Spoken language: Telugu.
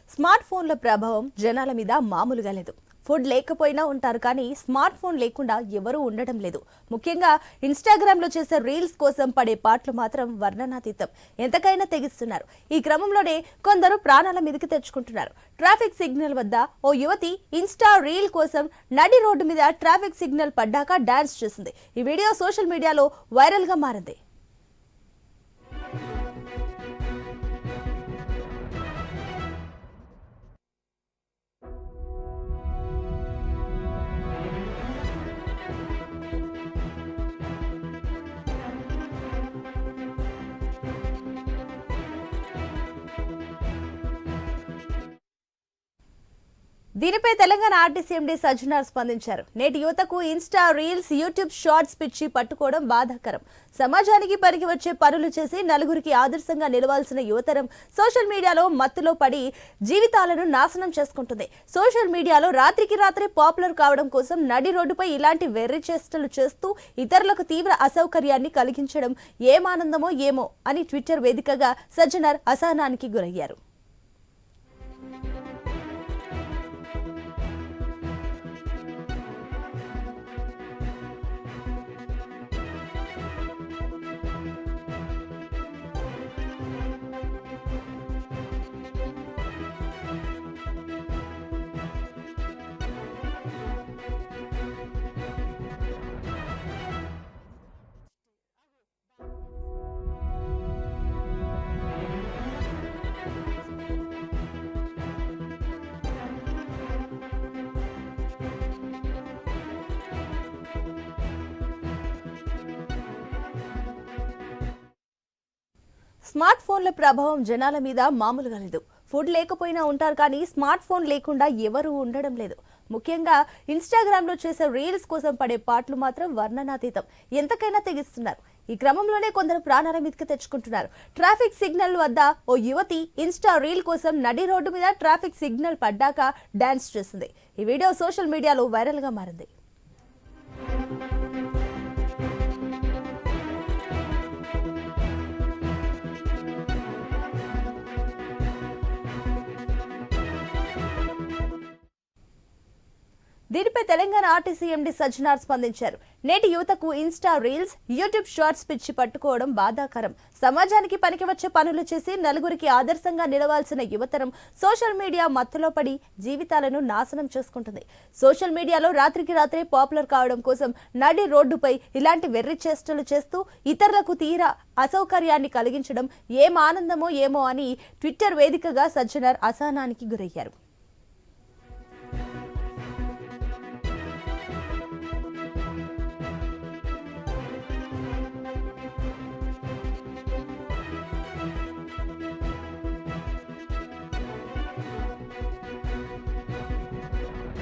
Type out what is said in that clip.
స్మార్ట్ ఫోన్ల ప్రభావం జనాల మీద మామూలుగా లేదు. ఫుడ్ లేకపోయినా ఉంటారు కానీ స్మార్ట్ ఫోన్ లేకుండా ఎవరూ ఉండడం లేదు. ముఖ్యంగా ఇన్‌స్టాగ్రామ్ లో చేసే రీల్స్ కోసం పడే పాటలు మాత్రం వర్ణనాతీతం. ఎంతకైనా తెగిస్తున్నారు. ఈ క్రమంలోనే కొందరు ప్రాణాల మీదకి తెచ్చుకుంటున్నారు. ట్రాఫిక్ సిగ్నల్ వద్ద ఓ యువతి ఇన్‌స్టా రీల్ కోసం నడి రోడ్డు మీద ట్రాఫిక్ సిగ్నల్ పడ్డాక డాన్స్ చేసింది. ఈ వీడియో సోషల్ మీడియాలో వైరల్ గా మారింది. దీనిపై తెలంగాణ ఆర్టీసీ ఎండీ సజ్జనార్ స్పందించారు. నేటి యువతకు ఇన్‌స్టా రీల్స్, యూట్యూబ్ షార్ట్స్ పిచ్చి పట్టుకోవడం బాధాకరం. సమాజానికి పనికి వచ్చే పనులు చేసి నలుగురికి ఆదర్శంగా నిలవాల్సిన యువతరం సోషల్ మీడియాలో మత్తులో పడి జీవితాలను నాశనం చేసుకుంటుంది. సోషల్ మీడియాలో రాత్రికి రాత్రే పాపులర్ కావడం కోసం నడి రోడ్డుపై ఇలాంటి వెర్రి చేష్టలు చేస్తూ ఇతరులకు తీవ్ర అసౌకర్యాన్ని కలిగించడం ఏం ఆనందమో ఏమో అని ట్విట్టర్ వేదికగా సజ్జనార్ అసహనానికి గురయ్యారు. స్మార్ట్ ఫోన్ల ప్రభావం జనాల మీద మామూలుగా లేదు. ఫుడ్ లేకపోయినా ఉంటారు కానీ స్మార్ట్ ఫోన్ లేకుండా ఎవరూ ఉండడం లేదు. ముఖ్యంగా ఇన్‌స్టాగ్రామ్ లో చేసే రీల్స్ కోసం పడే పాటలు మాత్రం వర్ణనాతీతం. ఎంతకైనా తెగిస్తున్నారు. ఈ క్రమంలోనే కొందరు ప్రాణాల మీదకి తెచ్చుకుంటున్నారు. ట్రాఫిక్ సిగ్నల్ వద్ద ఓ యువతి ఇన్‌స్టా రీల్ కోసం నడి రోడ్డు మీద ట్రాఫిక్ సిగ్నల్ పడ్డాక డాన్స్ చేసింది. ఈ వీడియో సోషల్ మీడియాలో వైరల్ గా మారింది. దీనిపై తెలంగాణ ఆర్టీసీ ఎండీ సజ్జనార్ స్పందించారు. నేటి యువతకు ఇన్‌స్టా రీల్స్, యూట్యూబ్ షార్ట్స్ పిచ్చి పట్టుకోవడం బాధాకరం. సమాజానికి పనికి వచ్చే పనులు చేసి నలుగురికి ఆదర్శంగా నిలవాల్సిన యువతరం సోషల్ మీడియా మత్తులో పడి జీవితాలను నాశనం చేసుకుంటుంది. సోషల్ మీడియాలో రాత్రికి రాత్రే పాపులర్ కావడం కోసం నడి రోడ్డుపై ఇలాంటి వెర్రి చేష్టలు చేస్తూ ఇతరులకు తీరా అసౌకర్యాన్ని కలిగించడం ఏం ఆనందమో ఏమో అని ట్విట్టర్ వేదికగా సజ్జనార్ అసహనానికి గురయ్యారు.